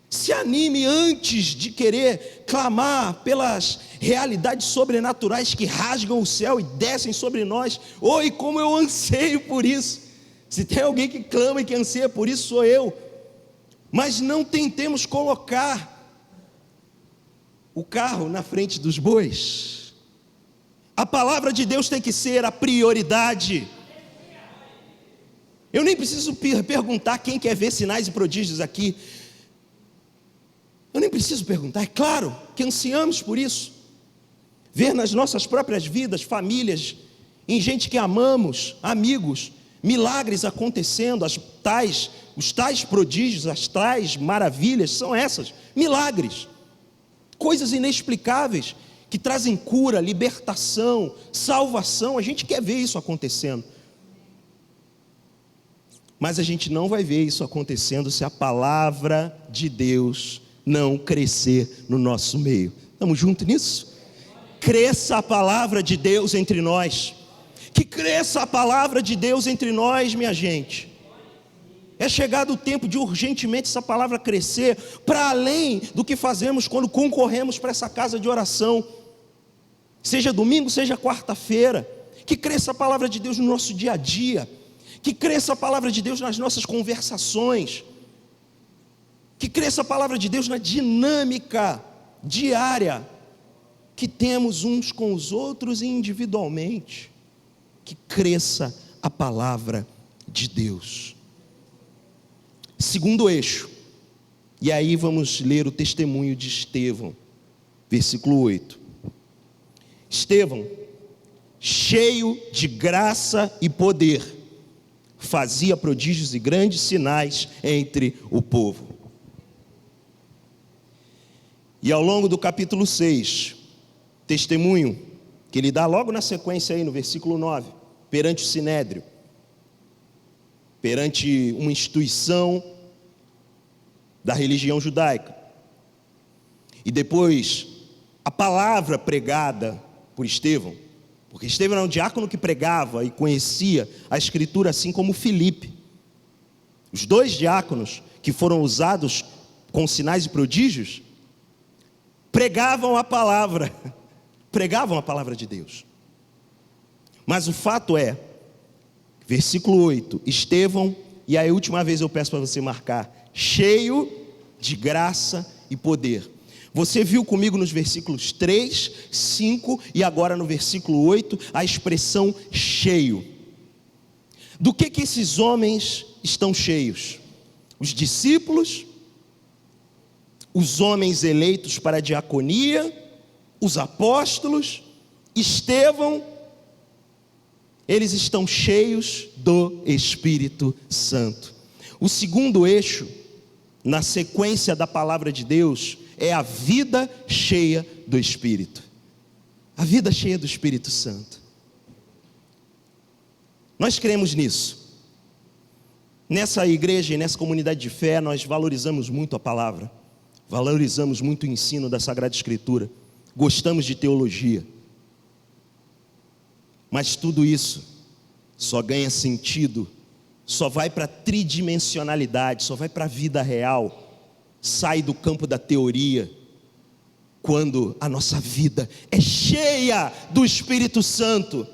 se anime antes de querer clamar pelas realidades sobrenaturais que rasgam o céu e descem sobre nós. Oi, como eu anseio por isso. Se tem alguém que clama e que anseia por isso, sou eu. Mas não tentemos colocar o carro na frente dos bois. A palavra de Deus tem que ser a prioridade. Eu nem preciso perguntar quem quer ver sinais e prodígios aqui. Eu nem preciso perguntar, é claro que ansiamos por isso. Ver nas nossas próprias vidas, famílias, em gente que amamos, amigos, milagres acontecendo, os tais prodígios, as tais maravilhas, são essas, milagres, coisas inexplicáveis, que trazem cura, libertação, salvação. A gente quer ver isso acontecendo. Mas a gente não vai ver isso acontecendo se a palavra de Deus não crescer no nosso meio. Estamos juntos nisso? Cresça a palavra de Deus entre nós. Que cresça a palavra de Deus entre nós, minha gente. É chegado o tempo de urgentemente essa palavra crescer, para além do que fazemos quando concorremos para essa casa de oração. Seja domingo, seja quarta-feira. Que cresça a palavra de Deus no nosso dia a dia. Que cresça a palavra de Deus nas nossas conversações. Que cresça a palavra de Deus na dinâmica diária que temos uns com os outros e individualmente. Que cresça a palavra de Deus. Segundo eixo, e aí vamos ler o testemunho de Estevão, versículo 8. Estevão, cheio de graça e poder, fazia prodígios e grandes sinais entre o povo. E ao longo do capítulo 6, testemunho que ele dá logo na sequência aí no versículo 9, perante o Sinédrio, perante uma instituição da religião judaica. E depois, a palavra pregada por Estevão, porque Estevão era um diácono que pregava e conhecia a Escritura, assim como Filipe. Os dois diáconos que foram usados com sinais e prodígios, pregavam a palavra de Deus. Mas o fato é, versículo 8, Estevão, e aí a última vez eu peço para você marcar, cheio de graça e poder. Você viu comigo nos versículos 3, 5 e agora no versículo 8, a expressão cheio. Do que esses homens estão cheios? Os discípulos, os homens eleitos para a diaconia, os apóstolos, Estevão, eles estão cheios do Espírito Santo. O segundo eixo, na sequência da palavra de Deus, é a vida cheia do Espírito. A vida cheia do Espírito Santo. Nós cremos nisso. Nessa igreja e nessa comunidade de fé, nós valorizamos muito a palavra. Valorizamos muito o ensino da Sagrada Escritura. Gostamos de teologia. Mas tudo isso só ganha sentido, só vai para a tridimensionalidade, só vai para a vida real, sai do campo da teoria, quando a nossa vida é cheia do Espírito Santo.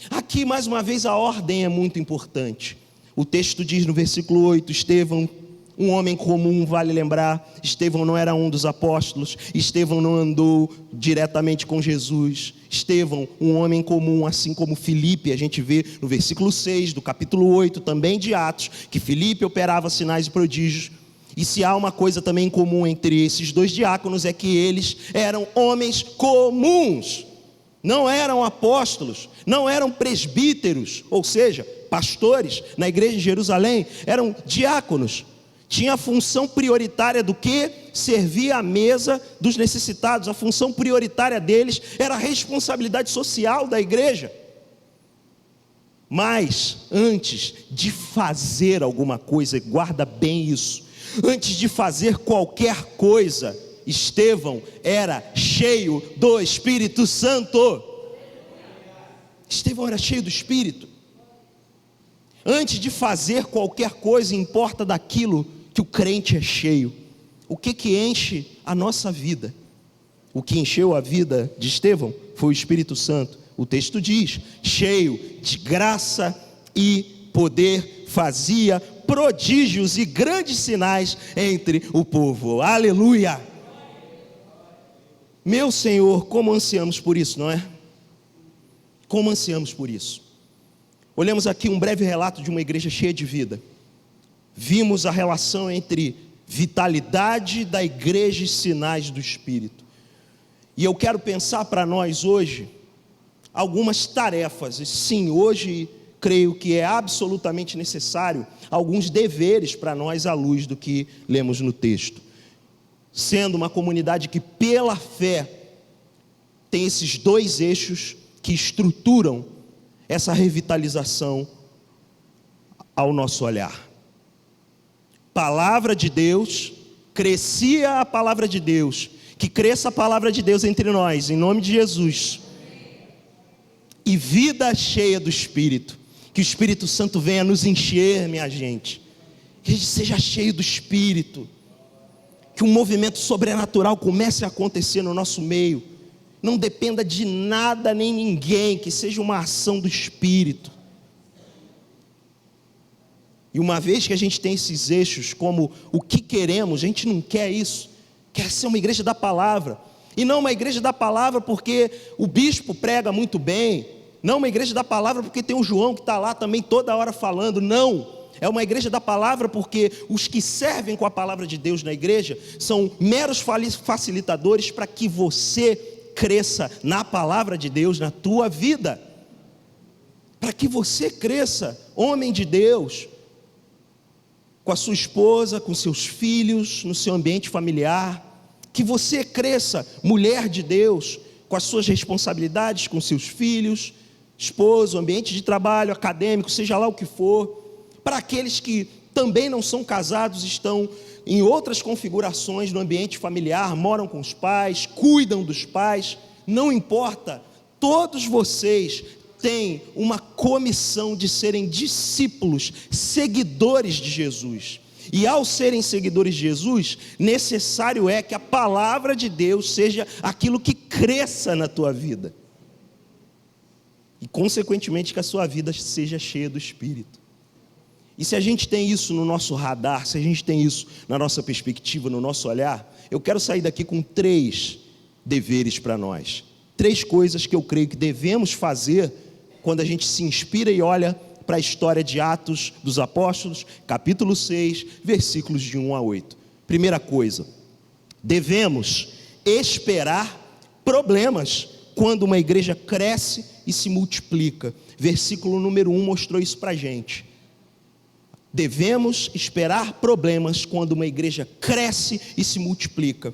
Aqui mais uma vez a ordem é muito importante. O texto diz no versículo 8, Estevão, um homem comum, vale lembrar, Estevão não era um dos apóstolos, Estevão não andou diretamente com Jesus, Estevão, um homem comum, assim como Filipe, a gente vê no versículo 6 do capítulo 8, também de Atos, que Filipe operava sinais e prodígios. E se há uma coisa também em comum entre esses dois diáconos, é que eles eram homens comuns, não eram apóstolos, não eram presbíteros, ou seja, pastores na igreja de Jerusalém, eram diáconos. Tinha a função prioritária do que? Servir à mesa dos necessitados. A função prioritária deles era a responsabilidade social da igreja. Mas, antes de fazer alguma coisa, guarda bem isso, Antes de fazer qualquer coisa, Estevão era cheio do Espírito Santo. Estevão era cheio do Espírito. Antes de fazer qualquer coisa, importa daquilo que o crente é cheio. O que enche a nossa vida? O que encheu a vida de Estevão foi o Espírito Santo. O texto diz: cheio de graça e poder, fazia prodígios e grandes sinais entre o povo. Aleluia! Meu Senhor, como ansiamos por isso, não é? Como ansiamos por isso. Olhamos aqui um breve relato de uma igreja cheia de vida. Vimos a relação entre vitalidade da igreja e sinais do Espírito. E eu quero pensar para nós hoje algumas tarefas. E sim, hoje creio que é absolutamente necessário alguns deveres para nós à luz do que lemos no texto. Sendo uma comunidade que pela fé tem esses dois eixos que estruturam essa revitalização ao nosso olhar. Palavra de Deus, crescia a palavra de Deus, que cresça a palavra de Deus entre nós, em nome de Jesus. E vida cheia do Espírito, que o Espírito Santo venha nos encher, minha gente, que a gente seja cheio do Espírito, que um movimento sobrenatural comece a acontecer no nosso meio, não dependa de nada nem ninguém, que seja uma ação do Espírito. E uma vez que a gente tem esses eixos como o que queremos, a gente não quer isso, quer ser uma igreja da palavra, e não uma igreja da palavra porque o bispo prega muito bem, não uma igreja da palavra porque tem o João que está lá também toda hora falando, não, é uma igreja da palavra porque os que servem com a palavra de Deus na igreja são meros facilitadores para que você cresça na palavra de Deus na tua vida, para que você cresça, homem de Deus, com a sua esposa, com seus filhos, no seu ambiente familiar, que você cresça, mulher de Deus, com as suas responsabilidades com seus filhos, esposo, ambiente de trabalho, acadêmico, seja lá o que for, para aqueles que também não são casados, estão em outras configurações no ambiente familiar, moram com os pais, cuidam dos pais, não importa, todos vocês têm uma comissão de serem discípulos, seguidores de Jesus. E ao serem seguidores de Jesus, necessário é que a palavra de Deus seja aquilo que cresça na tua vida. E consequentemente que a sua vida seja cheia do Espírito. E se a gente tem isso no nosso radar, se a gente tem isso na nossa perspectiva, no nosso olhar, eu quero sair daqui com 3 deveres para nós. 3 coisas que eu creio que devemos fazer quando a gente se inspira e olha para a história de Atos dos Apóstolos, capítulo 6, versículos de 1 a 8. Primeira coisa, devemos esperar problemas quando uma igreja cresce e se multiplica. Versículo número 1 mostrou isso para a gente. Devemos esperar problemas quando uma igreja cresce e se multiplica.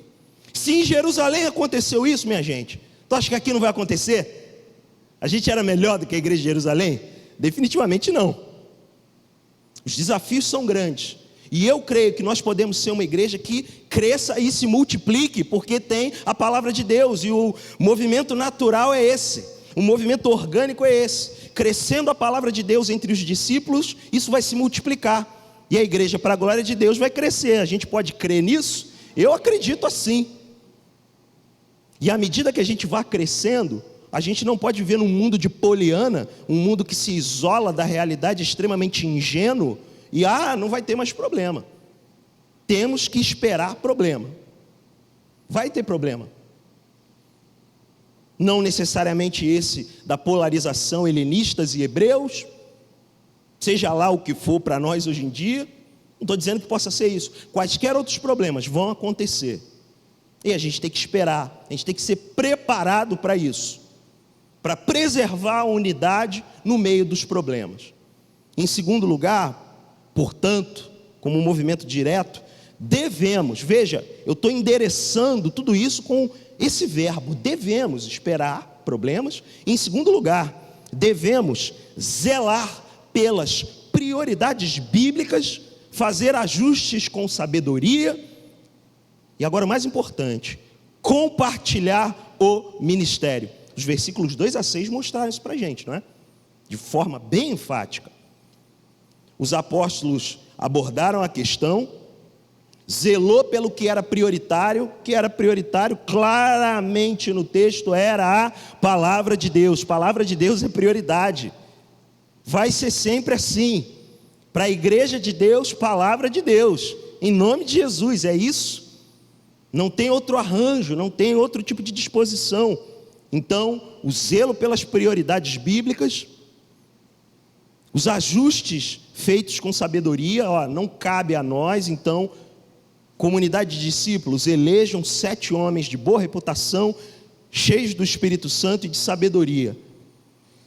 Se em Jerusalém aconteceu isso, minha gente, tu acha que aqui não vai acontecer? A gente era melhor do que a igreja de Jerusalém? Definitivamente não. Os desafios são grandes. E eu creio que nós podemos ser uma igreja que cresça e se multiplique, porque tem a palavra de Deus. E o movimento natural é esse. O movimento orgânico é esse. Crescendo a palavra de Deus entre os discípulos, isso vai se multiplicar. E a igreja, para a glória de Deus, vai crescer. A gente pode crer nisso? Eu acredito assim. E à medida que a gente vai crescendo, a gente não pode viver num mundo de poliana, um mundo que se isola da realidade, extremamente ingênuo, e não vai ter mais problema. Temos que esperar problema. Vai ter problema. Não necessariamente esse da polarização helenistas e hebreus, seja lá o que for para nós hoje em dia, não estou dizendo que possa ser isso. Quaisquer outros problemas vão acontecer. E a gente tem que esperar, a gente tem que ser preparado para isso, para preservar a unidade no meio dos problemas. Em segundo lugar, portanto, como um movimento direto, devemos, veja, eu estou endereçando tudo isso com esse verbo, devemos esperar problemas. Em segundo lugar, devemos zelar pelas prioridades bíblicas, fazer ajustes com sabedoria, e agora o mais importante, compartilhar o ministério. Os versículos 2 a 6 mostraram isso para a gente, não é? De forma bem enfática. Os apóstolos abordaram a questão, zelou pelo que era prioritário claramente no texto era a palavra de Deus. Palavra de Deus é prioridade, vai ser sempre assim, para a igreja de Deus, palavra de Deus, em nome de Jesus, é isso, não tem outro arranjo, não tem outro tipo de disposição. Então, o zelo pelas prioridades bíblicas, os ajustes feitos com sabedoria, não cabe a nós, então, comunidade de discípulos, elejam 7 homens de boa reputação, cheios do Espírito Santo e de sabedoria.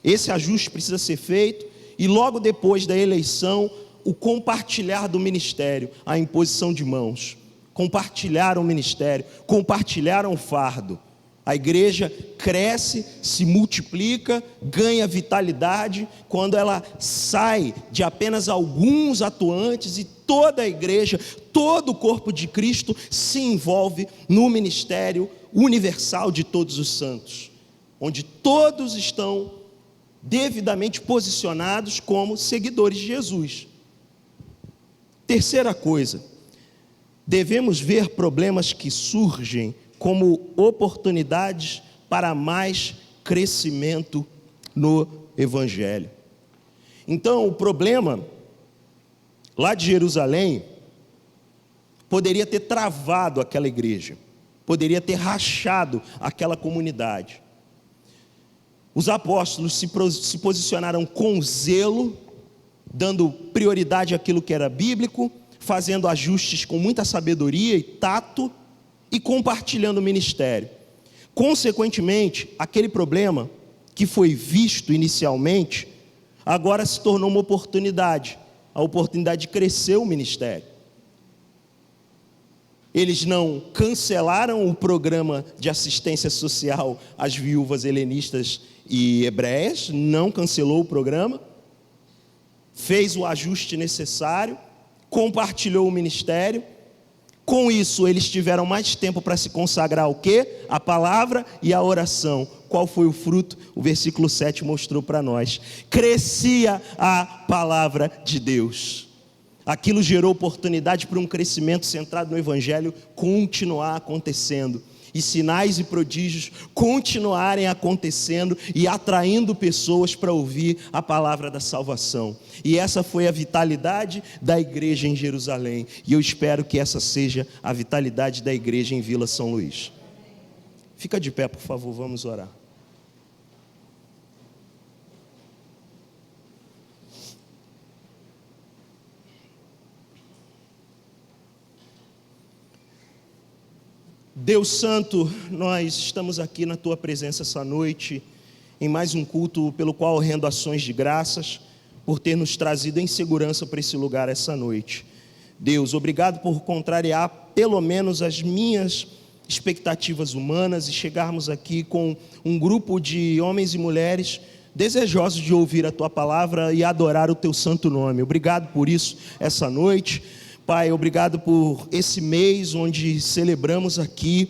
Esse ajuste precisa ser feito, e logo depois da eleição, o compartilhar do ministério, a imposição de mãos. Compartilharam o ministério, compartilharam o fardo. A igreja cresce, se multiplica, ganha vitalidade, quando ela sai de apenas alguns atuantes e toda a igreja, todo o corpo de Cristo se envolve no ministério universal de todos os santos, onde todos estão devidamente posicionados como seguidores de Jesus. Terceira coisa, devemos ver problemas que surgem como oportunidades para mais crescimento no Evangelho. Então, o problema lá de Jerusalém poderia ter travado aquela igreja, poderia ter rachado aquela comunidade. Os apóstolos se posicionaram com zelo, dando prioridade àquilo que era bíblico, fazendo ajustes com muita sabedoria e tato, e compartilhando o ministério. Consequentemente, aquele problema que foi visto inicialmente, agora se tornou uma oportunidade, a oportunidade de crescer o ministério. Eles não cancelaram o programa de assistência social às viúvas helenistas e hebreias, não cancelou o programa, fez o ajuste necessário, compartilhou o ministério. Com isso, eles tiveram mais tempo para se consagrar ao quê? A palavra e a oração. Qual foi o fruto? O versículo 7 mostrou para nós. Crescia a palavra de Deus. Aquilo gerou oportunidade para um crescimento centrado no Evangelho continuar acontecendo. E sinais e prodígios continuarem acontecendo e atraindo pessoas para ouvir a palavra da salvação. E essa foi a vitalidade da igreja em Jerusalém. E eu espero que essa seja a vitalidade da igreja em Vila São Luís. Fica de pé, por favor, vamos orar. Deus Santo, nós estamos aqui na Tua presença essa noite, em mais um culto pelo qual rendo ações de graças, por ter nos trazido em segurança para esse lugar essa noite. Deus, obrigado por contrariar pelo menos as minhas expectativas humanas e chegarmos aqui com um grupo de homens e mulheres desejosos de ouvir a Tua palavra e adorar o Teu santo nome. Obrigado por isso essa noite. Pai, obrigado por esse mês onde celebramos aqui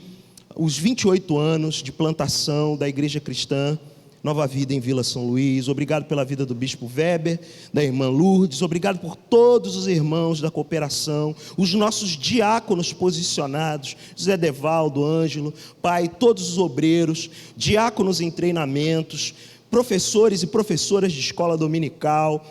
os 28 anos de plantação da Igreja Cristã Nova Vida em Vila São Luís. Obrigado pela vida do Bispo Weber, da irmã Lourdes. Obrigado por todos os irmãos da cooperação, os nossos diáconos posicionados, Zé Devaldo, Ângelo, Pai, todos os obreiros, diáconos em treinamentos, professores e professoras de escola dominical,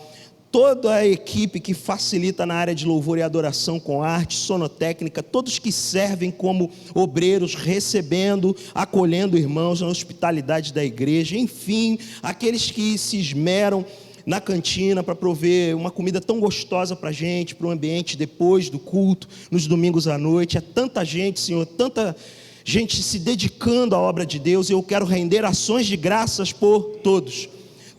toda a equipe que facilita na área de louvor e adoração com arte, sonotécnica, todos que servem como obreiros, recebendo, acolhendo irmãos na hospitalidade da igreja, enfim, aqueles que se esmeram na cantina para prover uma comida tão gostosa para a gente, para o ambiente depois do culto, nos domingos à noite. É tanta gente, Senhor, tanta gente se dedicando à obra de Deus, e eu quero render ações de graças por todos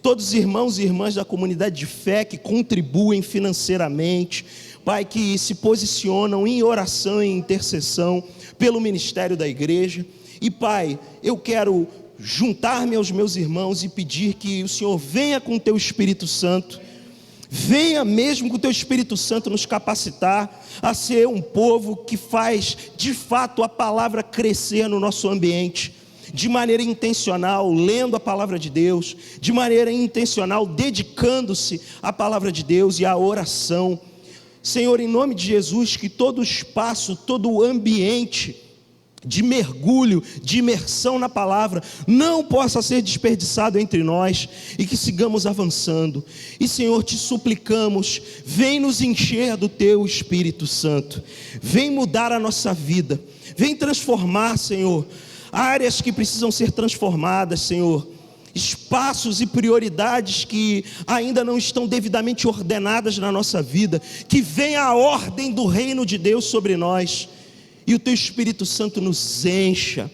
os irmãos e irmãs da comunidade de fé que contribuem financeiramente, Pai, que se posicionam em oração e intercessão pelo ministério da igreja. E Pai, eu quero juntar-me aos meus irmãos e pedir que o Senhor venha com o Teu Espírito Santo, Venha mesmo com o Teu Espírito Santo nos capacitar a ser um povo que faz de fato a palavra crescer no nosso ambiente, de maneira intencional, lendo a palavra de Deus, de maneira intencional, dedicando-se à palavra de Deus e à oração. Senhor, em nome de Jesus, que todo o espaço, todo o ambiente de mergulho, de imersão na palavra, não possa ser desperdiçado entre nós, e que sigamos avançando. E Senhor, te suplicamos, vem nos encher do Teu Espírito Santo, vem mudar a nossa vida, vem transformar, Senhor, áreas que precisam ser transformadas, Senhor, espaços e prioridades que ainda não estão devidamente ordenadas na nossa vida, que venha a ordem do reino de Deus sobre nós, e o Teu Espírito Santo nos encha,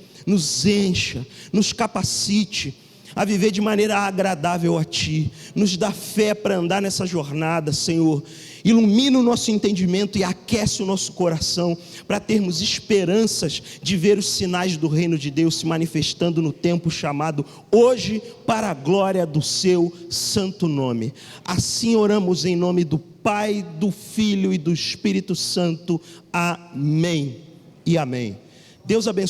nos capacite a viver de maneira agradável a Ti, nos dá fé para andar nessa jornada, Senhor. Ilumina o nosso entendimento e aquece o nosso coração, para termos esperanças de ver os sinais do reino de Deus se manifestando no tempo chamado hoje, para a glória do Seu santo nome. Assim oramos em nome do Pai, do Filho e do Espírito Santo. Amém e amém. Deus abençoe.